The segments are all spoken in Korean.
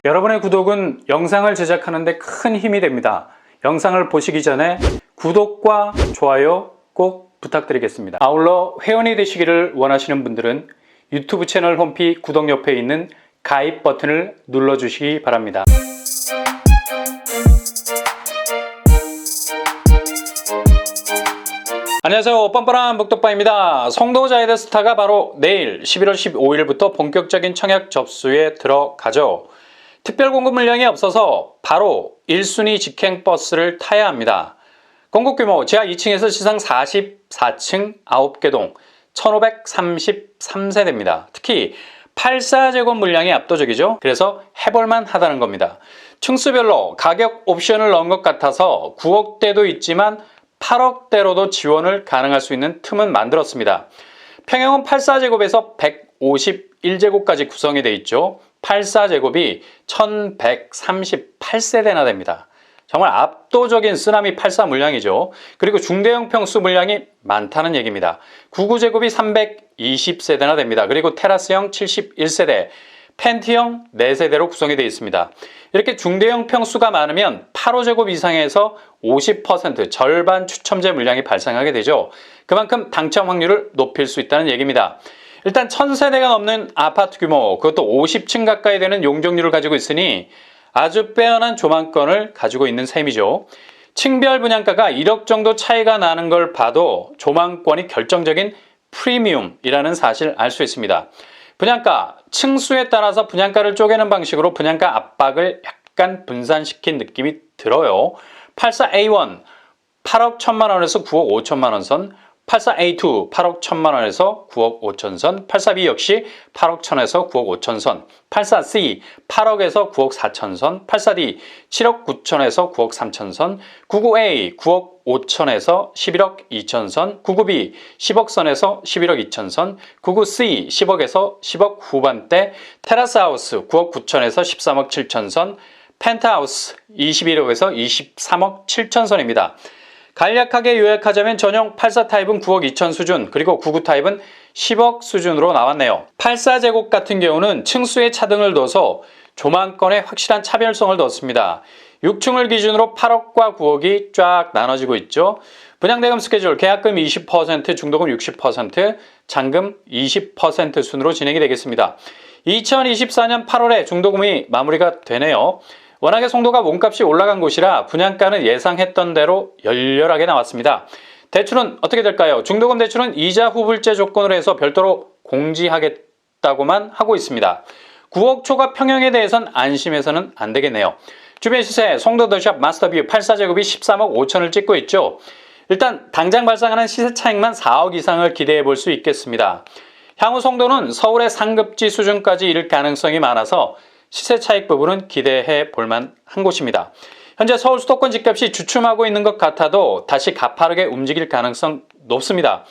여러분의 구독은 영상을 제작하는 데 큰 힘이 됩니다. 영상을 보시기 전에 구독과 좋아요 꼭 부탁드리겠습니다. 아울러 회원이 되시기를 원하시는 분들은 유튜브 채널 홈피 구독 옆에 있는 가입 버튼을 눌러주시기 바랍니다. 안녕하세요. 뻔뻔한 북덕바입니다. 송도 자이더스타가 바로 내일 11월 15일부터 본격적인 청약 접수에 들어가죠. 특별 공급 물량이 없어서 바로 1순위 직행버스를 타야 합니다. 공급 규모 지하 2층에서 지상 44층 9개 동 1533세대입니다. 특히 84제곱 물량이 압도적이죠. 그래서 해볼만 하다는 겁니다. 층수별로 가격 옵션을 넣은 것 같아서 9억대도 있지만 8억대로도 지원을 가능할 수 있는 틈은 만들었습니다. 평형은 84제곱에서 151제곱까지 구성이 되어 있죠. 84제곱이 1138세대나 됩니다. 정말 압도적인 쓰나미 84 물량이죠. 그리고 중대형 평수 물량이 많다는 얘기입니다. 99제곱이 320세대나 됩니다. 그리고 테라스형 71세대, 펜트형 4세대로 구성이 되어 있습니다. 이렇게 중대형 평수가 많으면 85제곱 이상에서 50% 절반 추첨제 물량이 발생하게 되죠. 그만큼 당첨 확률을 높일 수 있다는 얘기입니다. 일단 1000세대가 넘는 아파트 규모, 그것도 50층 가까이 되는 용적률을 가지고 있으니 아주 빼어난 조망권을 가지고 있는 셈이죠. 층별 분양가가 1억 정도 차이가 나는 걸 봐도 조망권이 결정적인 프리미엄이라는 사실을 알 수 있습니다. 분양가, 층수에 따라서 분양가를 쪼개는 방식으로 분양가 압박을 약간 분산시킨 느낌이 들어요. 84A1 8억 1천만 원에서 9억 5천만 원 선, 84A2 8억 1천만 원에서 9억 5천 선, 84B 역시 8억 1천에서 9억 5천 선, 84C 8억에서 9억 4천 선, 84D 7억 9천에서 9억 3천 선, 99A 9억 5천에서 11억 2천 선, 99B 10억 선에서 11억 2천 선, 99C 10억에서 10억 후반대, 테라스하우스 9억 9천에서 13억 7천 선, 펜트하우스 21억에서 23억 7천 선입니다. 간략하게 요약하자면 전용 84 타입은 9억 2천 수준, 그리고 99 타입은 10억 수준으로 나왔네요. 84제곱 같은 경우는 층수에 차등을 둬서 조망권에 확실한 차별성을 뒀습니다. 6층을 기준으로 8억과 9억이 쫙 나눠지고 있죠. 분양대금 스케줄, 계약금 20%, 중도금 60%, 잔금 20% 순으로 진행이 되겠습니다. 2024년 8월에 중도금이 마무리가 되네요. 워낙에 송도가 몸값이 올라간 곳이라 분양가는 예상했던 대로 열렬하게 나왔습니다. 대출은 어떻게 될까요? 중도금 대출은 이자 후불제 조건으로 해서 별도로 공지하겠다고만 하고 있습니다. 9억 초과 평형에 대해선 안심해서는 안 되겠네요. 주변 시세, 송도 더샵 마스터뷰 84제곱이 13억 5천을 찍고 있죠. 일단 당장 발생하는 시세 차익만 4억 이상을 기대해 볼 수 있겠습니다. 향후 송도는 서울의 상급지 수준까지 이를 가능성이 많아서 시세 차익 부분은 기대해 볼만 한 곳입니다. 현재 서울 수도권 집값이 주춤하고 있는 것 같아도 다시 가파르게 움직일 가능성 높습니다.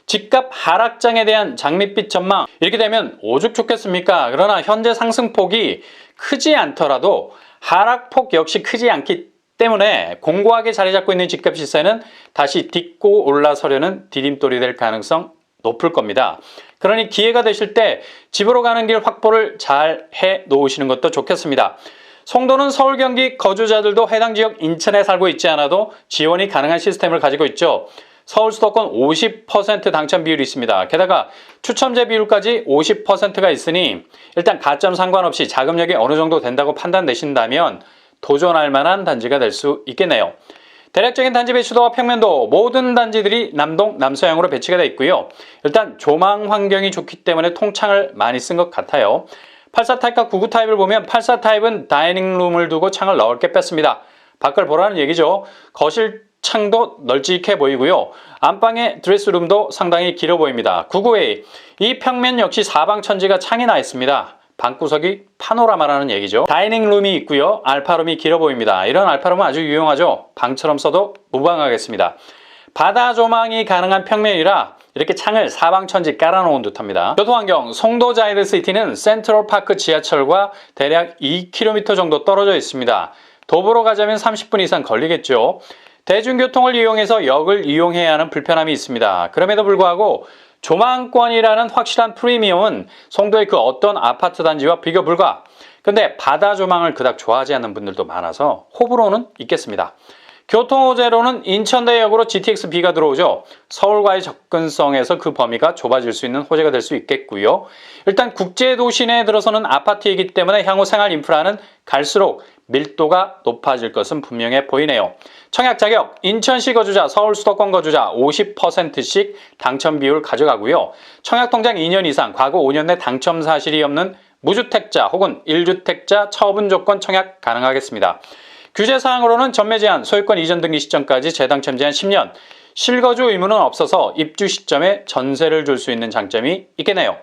집값 하락장에 대한 장밋빛 전망, 이렇게 되면 오죽 좋겠습니까? 그러나 현재 상승폭이 크지 않더라도 하락폭 역시 크지 않기 때문에 공고하게 자리 잡고 있는 집값 시세는 다시 딛고 올라서려는 디딤돌이 될 가능성 높을 겁니다. 그러니 기회가 되실 때 집으로 가는 길 확보를 잘 해 놓으시는 것도 좋겠습니다. 송도는 서울, 경기 거주자들도 해당 지역 인천에 살고 있지 않아도 지원이 가능한 시스템을 가지고 있죠. 서울 수도권 50% 당첨 비율이 있습니다. 게다가 추첨제 비율까지 50%가 있으니 일단 가점 상관없이 자금력이 어느 정도 된다고 판단되신다면 도전할 만한 단지가 될 수 있겠네요. 대략적인 단지 배치도와 평면도 모든 단지들이 남동, 남서향으로 배치가 되어 있고요. 일단 조망 환경이 좋기 때문에 통창을 많이 쓴 것 같아요. 84 타입과 99 타입을 보면 84 타입은 다이닝룸을 두고 창을 넓게 뺐습니다. 밖을 보라는 얘기죠. 거실 창도 널찍해 보이고요. 안방의 드레스룸도 상당히 길어 보입니다. 99A 이 평면 역시 사방천지가 창이 나 있습니다. 방구석이 파노라마라는 얘기죠. 다이닝룸이 있고요. 알파룸이 길어 보입니다. 이런 알파룸은 아주 유용하죠. 방처럼 써도 무방하겠습니다. 바다 조망이 가능한 평면이라 이렇게 창을 사방천지 깔아놓은 듯합니다. 교통환경, 송도 자이드시티는 센트럴파크 지하철과 대략 2km 정도 떨어져 있습니다. 도보로 가자면 30분 이상 걸리겠죠. 대중교통을 이용해서 역을 이용해야 하는 불편함이 있습니다. 그럼에도 불구하고 조망권이라는 확실한 프리미엄은 송도의 그 어떤 아파트 단지와 비교 불가. 근데 바다 조망을 그닥 좋아하지 않는 분들도 많아서 호불호는 있겠습니다. 교통 호재로는 인천대역으로 GTX-B가 들어오죠. 서울과의 접근성에서 그 범위가 좁아질 수 있는 호재가 될 수 있겠고요. 일단 국제도시 내에 들어서는 아파트이기 때문에 향후 생활 인프라는 갈수록 밀도가 높아질 것은 분명해 보이네요. 청약 자격, 인천시 거주자, 서울 수도권 거주자 50%씩 당첨 비율 가져가고요. 청약 통장 2년 이상, 과거 5년 내 당첨 사실이 없는 무주택자 혹은 1주택자 처분 조건 청약 가능하겠습니다. 규제사항으로는 전매 제한, 소유권 이전 등기 시점까지 재당첨 제한 10년, 실거주 의무는 없어서 입주 시점에 전세를 줄 수 있는 장점이 있겠네요.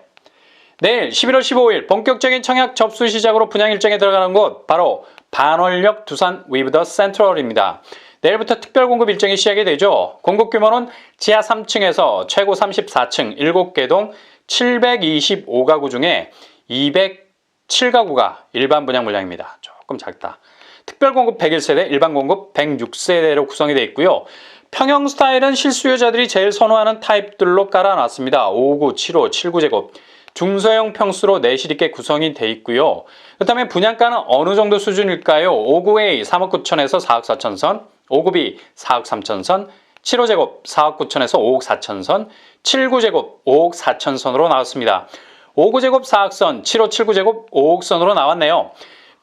내일 11월 15일 본격적인 청약 접수 시작으로 분양 일정에 들어가는 곳 바로 반월역 두산 위브 더 센트럴입니다. 내일부터 특별 공급 일정이 시작이 되죠. 공급 규모는 지하 3층에서 최고 34층 7개 동 725가구 중에 207가구가 일반 분양 물량입니다. 조금 작다. 특별 공급 101세대, 일반 공급 106세대로 구성이 되어 있고요. 평형 스타일은 실수요자들이 제일 선호하는 타입들로 깔아놨습니다. 5구, 7호, 7구제곱. 중소형 평수로 내실 있게 구성이 되어 있고요. 그렇다면 분양가는 어느 정도 수준일까요? 5구A 3억 9천에서 4억 4천 선, 5구B 4억 3천 선, 7호제곱 4억 9천에서 5억 4천 선, 7구제곱 5억 4천 선으로 나왔습니다. 5구제곱 4억 선, 7호 7구제곱 5억 선으로 나왔네요.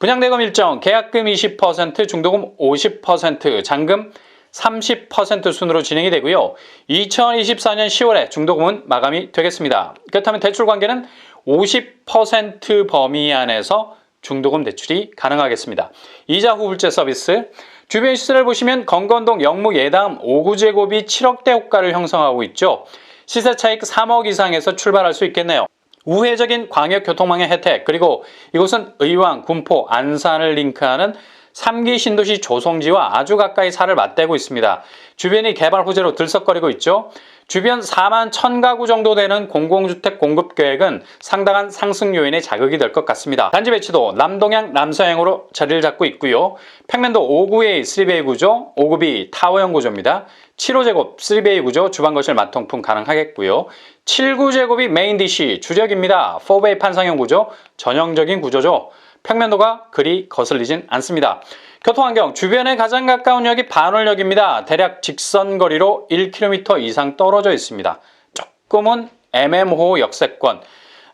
분양대금 일정, 계약금 20%, 중도금 50%, 잔금 30% 순으로 진행이 되고요. 2024년 10월에 중도금은 마감이 되겠습니다. 그렇다면 대출 관계는 50% 범위 안에서 중도금 대출이 가능하겠습니다. 이자 후불제 서비스, 주변 시세를 보시면 건건동 영무 예담 5구제곱이 7억대 호가를 형성하고 있죠. 시세 차익 3억 이상에서 출발할 수 있겠네요. 우회적인 광역교통망의 혜택, 그리고 이곳은 의왕, 군포, 안산을 링크하는 3기 신도시 조성지와 아주 가까이 살을 맞대고 있습니다. 주변이 개발 호재로 들썩거리고 있죠. 주변 4만 1000가구 정도 되는 공공주택 공급 계획은 상당한 상승 요인의 자극이 될 것 같습니다. 단지 배치도 남동향, 남서향으로 자리를 잡고 있고요. 평면도 5구의 3베이 구조, 5구B 타워형 구조입니다. 7호제곱 3베이 구조, 주방 거실 맞통풍 가능하겠고요. 7구제곱이 메인 DC 주력입니다. 4베이 판상형 구조, 전형적인 구조죠. 평면도가 그리 거슬리진 않습니다. 교통환경, 주변에 가장 가까운 역이 반월역입니다. 대략 직선거리로 1km 이상 떨어져 있습니다. 조금은 애매모호 역세권.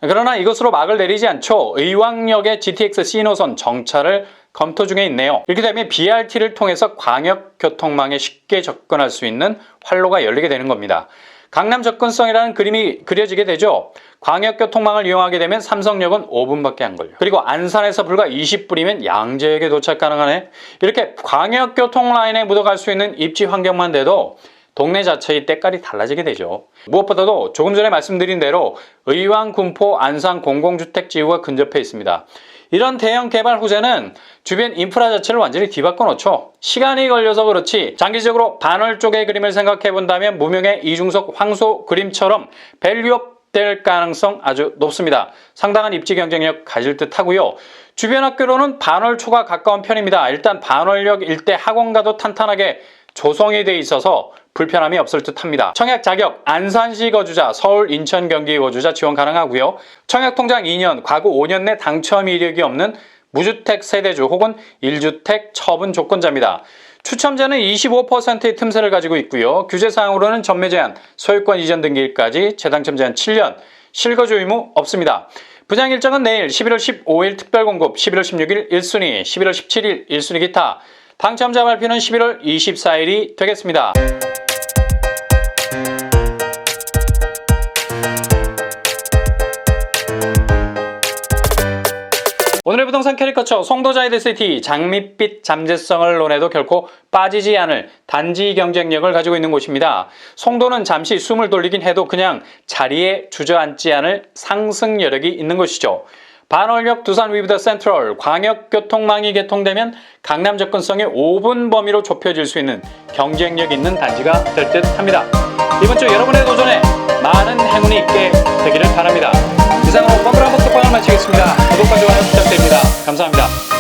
그러나 이것으로 막을 내리지 않죠. 의왕역의 GTX C노선 정차를 검토 중에 있네요. 이렇게 되면 BRT를 통해서 광역교통망에 쉽게 접근할 수 있는 활로가 열리게 되는 겁니다. 강남 접근성이라는 그림이 그려지게 되죠. 광역교통망을 이용하게 되면 삼성역은 5분밖에 안 걸려. 그리고 안산에서 불과 20분이면 양재역에 도착 가능하네. 이렇게 광역교통 라인에 묻어갈 수 있는 입지 환경만 돼도 동네 자체의 때깔이 달라지게 되죠. 무엇보다도 조금 전에 말씀드린 대로 의왕, 군포, 안산 공공주택 지구가 근접해 있습니다. 이런 대형 개발 호재는 주변 인프라 자체를 완전히 뒤바꿔 놓죠. 시간이 걸려서 그렇지 장기적으로 반월 쪽의 그림을 생각해 본다면 무명의 이중석 황소 그림처럼 밸류업 될 가능성 아주 높습니다. 상당한 입지 경쟁력 가질 듯 하고요. 주변 학교로는 반월 초가 가까운 편입니다. 일단 반월역 일대 학원가도 탄탄하게 조성이 돼 있어서 불편함이 없을 듯 합니다. 청약 자격, 안산시 거주자, 서울, 인천, 경기 거주자 지원 가능하고요. 청약 통장 2년, 과거 5년 내 당첨 이력이 없는 무주택 세대주 혹은 1주택 처분 조건자입니다. 추첨자는 25%의 틈새를 가지고 있고요. 규제사항으로는 전매 제한, 소유권 이전 등기일까지 재당첨 제한 7년, 실거주 의무 없습니다. 분양 일정은 내일 11월 15일 특별공급, 11월 16일 1순위, 11월 17일 1순위 기타, 당첨자 발표는 11월 24일이 되겠습니다. 오늘의 부동산 캐리커처 송도자이드시티 장밋빛 잠재성을 논해도 결코 빠지지 않을 단지 경쟁력을 가지고 있는 곳입니다. 송도는 잠시 숨을 돌리긴 해도 그냥 자리에 주저앉지 않을 상승 여력이 있는 곳이죠. 반월역 두산 위브 더 센트럴 광역교통망이 개통되면 강남 접근성이 5분 범위로 좁혀질 수 있는 경쟁력 있는 단지가 될 듯 합니다. 이번 주 여러분의 도전에 많은 행운이 있게 되기를 바랍니다. 이상으로 뻔뻔한 복덕방을 마치겠습니다. 구독과 좋아요 부탁드립니다. 감사합니다.